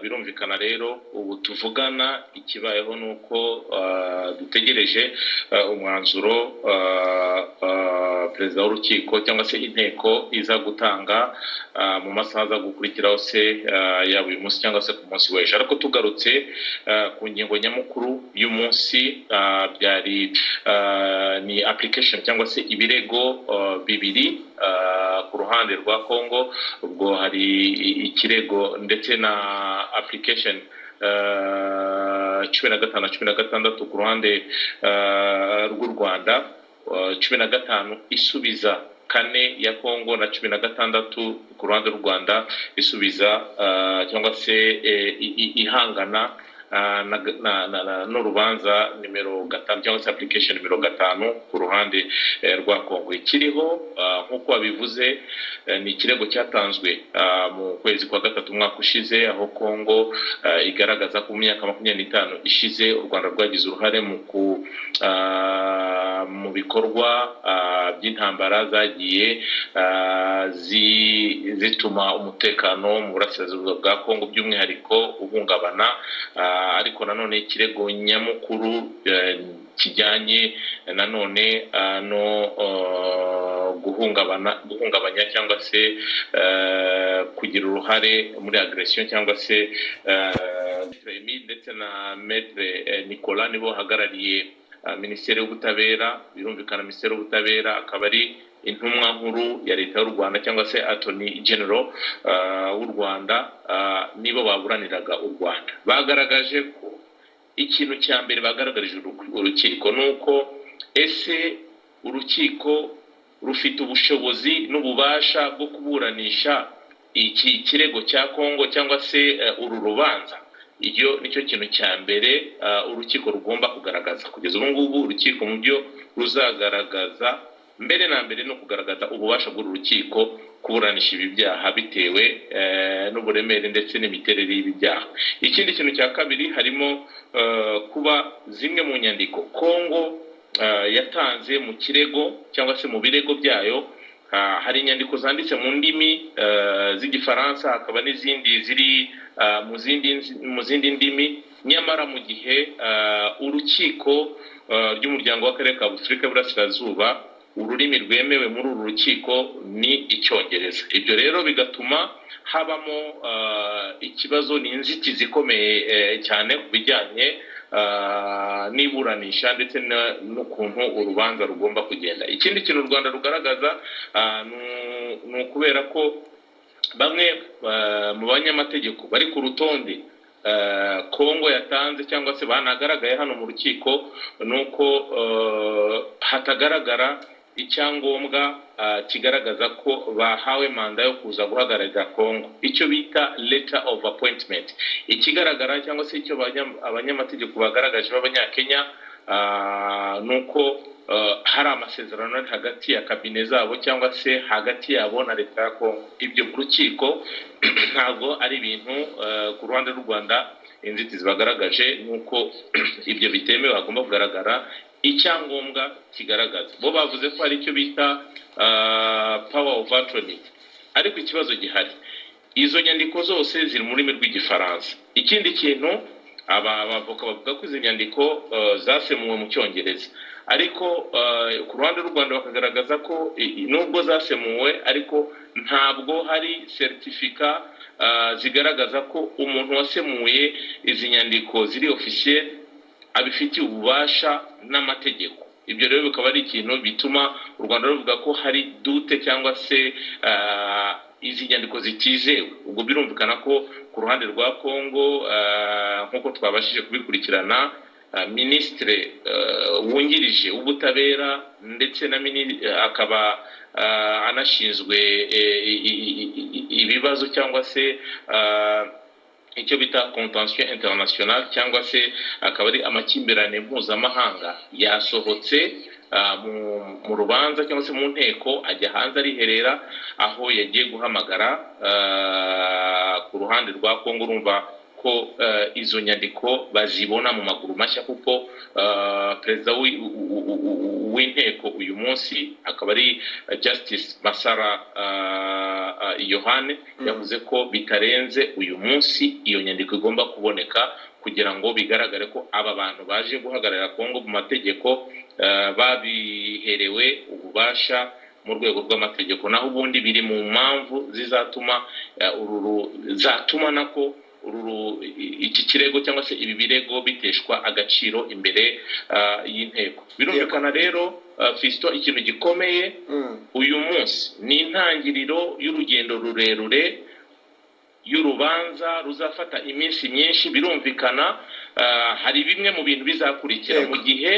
birumvikana rero ubu tuvugana ikibayeho nuko dutegereje umwanzuro perezida w'urukiko cyangwa se inteko iza gutanga mu masaha aza gukurikiraho se yaba uyu munsi cyangwa se ku munsi w'ejo. Ariko tugarutse ku ngingo nyamukuru y'umunsi, byari ni application cyangwa se ibirego bibiri ku ruhande rwa Congo. Ubwo hari ikirego ndetse na application 15 ku ruhande rw'u Rwanda, 15 isubiza 4 ya Congo na 16 ku ruhande rw'u Rwanda isubiza cyangwa se ihangana n'urubanza nimero 5 cyangwa se application nimero 5 ku ruhande rwa Congo. Ikiriho nkuko wabivuze ni ikirego cyatanzwe mu kwezi kwa gatatu umwaka ushize, aho Congo igaragaza ko mu myaka 25 ishize u Rwanda rwagize uruhare mu bikorwa by'intambara zagiye zituma umutekano mu burasirazuba bwa Congo by'umwihariko uhungabana. Ariko nanone ikirego nyamukuru kijyanye nanone no guhungabanya cyangwa se kugira uruhare muri agression cyangwa se ndetse na Maître Nicolas nibo hagarariye Minisiteri y'Ubutabera. Birumvikana Minisiteri y'Ubutabera akaba ari intumwa nkuru ya leta y'u Rwanda cyangwa se Attorney General w'u Rwanda, nibo baburaniraga u Rwanda. Bagaragaje ko ikintu cya mbere bagaragarije urukiko nuko ese urukiko rufite ubushobozi n'ububasha bwo kuburanisha iki kirego cya Congo cyangwa se uru rubanza. Iyo nicyo kintu cya mbere urukiko rugomba kugaragaza. Kugeza ubu ngubu urukiko mu byo ruzagaragaza mbere na mbere no kugaragaza ububasha bw'urukiko kuburanisha ibi byaha bitewe n'uburemere ndetse n'imiterere y'ibi byaha. Ikindi kintu cya kabiri harimo kuba zimwe mu nyandiko Congo yatanze mu kirego cyangwa se mu birego byayo, hari inyandiko zanditse mu ndimi z'igifaransa, hakaba n'izindi ziri mu zindi ndimi. Nyamara mu gihe urukiko ry'umuryango w'akarere ka Afurika y'Uburasirazuba ururimi rwemewe muri uru rukiko ni Icyongereza. Ibyo rero bigatuma habamo ikibazo n'inzitizi ikomeye cyane ku bijyanye n'iburanisha ndetse n'ukuntu urubanza rugomba kugenda. Ikindi kintu u Rwanda rugaragaza ni ukubera ko bamwe mu banyamategeko bari ku rutonde Congo yatanze cyangwa se banagaragaye hano mu rukiko, nuko hatagaragara icyangombwa kigaragaza ko bahawe manda yo kuza guhagararira Congo, icyo bita letter of appointment. Ikigaragara cyangwa se icyo abanyamategeko bagaragaje b'Abanyakenya nuko hari amasezerano hagati ya kabine zabo cyangwa se hagati yabo na leta ya Congo. Ibyo mu rukiko ntabwo ari ibintu ku ruhande rw'u Rwanda inzitizi bagaragaje, nuko ibyo bitemewe bagomba kugaragara icyangombwa kigaragaza. Bo bavuze ko hari icyo bita power of attorney, ariko ikibazo gihari izo nyandiko zose ziri mu rurimi rw'igifaransa. Ikindi kintu abavoka bavuga ko izi nyandiko zasemuwe mu Cyongereza, ariko ku ruhande rw'u Rwanda bakagaragaza ko nubwo zasemuwe ariko ntabwo hari certificate zigaragaza ko umuntu wasemuye izi nyandiko ziri officiel abifitiye ububasha n'amategeko. Ibyo rero bikaba ari ikintu bituma u Rwanda ruvuga ko hari dute cyangwa se izi nyandiko zitizewe. Ubwo birumvikana ko ku ruhande rwa Congo nk'uko twabashije kubikurikirana, Ministre wungirije w'ubutabera ndetse na akaba anashinzwe ibibazo cyangwa se icyo bita contention international cyangwa se akaba ari amakimbirane mpuzamahanga, yasohotse mu rubanza cyangwa se mu nteko ajya hanze ariherera, aho yagiye guhamagara ku ruhande rwa Congo. Urumva ko izo nyandiko bazibona mu maguru mashya, kuko perezida w'inteko uyu munsi akaba ari Justice Masara Yohane yavuze ko bitarenze uyu munsi iyo nyandiko igomba kuboneka, kugira ngo bigaragare ko aba bantu baje guhagararira Kongo mu mategeko babiherewe ububasha mu rwego rw'amategeko, naho ubundi biri mu mpamvu zizatuma zatuma nako iki kirego cyangwa se ibi birego biteshwa agaciro imbere y'inteko. Birumvikana rero Fiston, ikintu gikomeye uyu munsi ni intangiriro y'urugendo rurerure y'urubanza ruzafata iminsi myinshi. Birumvikana hari bimwe mu bintu bizakurikira mu gihe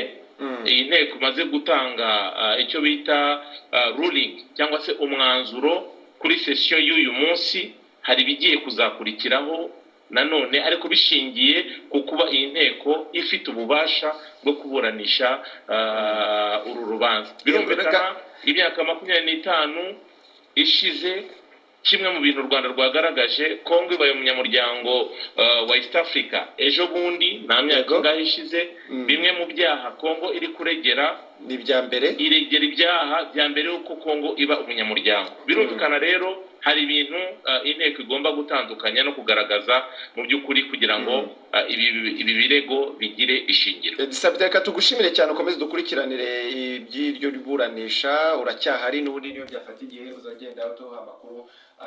iyi nteko imaze gutanga icyo bita ruling cyangwa se umwanzuro kuri session y'uyu munsi. Hari bigiye kuzakurikiraho nanone, ariko bishingiye ku kuba iyi nteko ifite ububasha bwo kuburanisha uru rubanza. Birumvikana imyaka 25 ishize, kimwe mu bintu u Rwanda rwagaragaje, Kongo ibaye umunyamuryango wa East Africa ejo bundi, nta myaka ingahe ishize. Bimwe mu byaha Kongo iri kuregera ni bya mbere, iregera ibyaha bya mbere yuko Kongo iba umunyamuryango. Birumvikana rero hari ibintu inteko igomba gutandukanya no kugaragaza mu by'ukuri kugira ngo ibi birego bigire ishingiro. Disabye reka tugushimire cyane, ukomeze dukurikiranire iby'iryo riburanisha. Uracyahari n'ubundi niyo byafata igihe uzagenda utuha amakuru